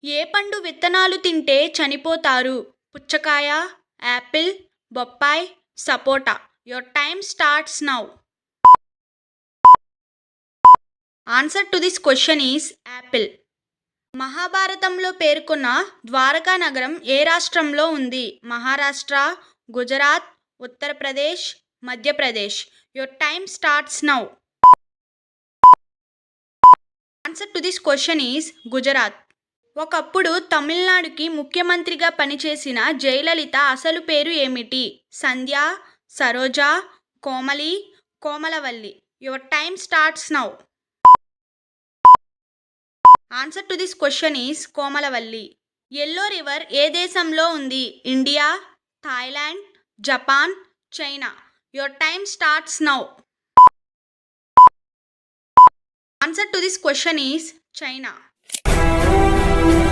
ఏ పండు విత్తనాలు తింటే చనిపోతారు? పుచ్చకాయ, యాపిల్, బొప్పాయి, సపోటా. Your time starts now. Answer to this question is apple. మహాభారతంలో పేర్కొన్న ద్వారకా నగరం ఏ రాష్ట్రంలో ఉంది? Maharashtra, Gujarat, Uttar Pradesh, Madhya Pradesh. Your time starts now. Answer to this question is Gujarat. ఒకప్పుడు తమిళనాడుకి ముఖ్యమంత్రిగా పనిచేసిన జయలలిత అసలు పేరు ఏమిటి? Sandhya, Saroja, Komali, Komalavalli. Your time starts now. Answer to this question is Komalavalli. Yellow river ఏ దేశంలో ఉంది? India, Thailand, Japan, China. Your time starts now. Answer to this question is China.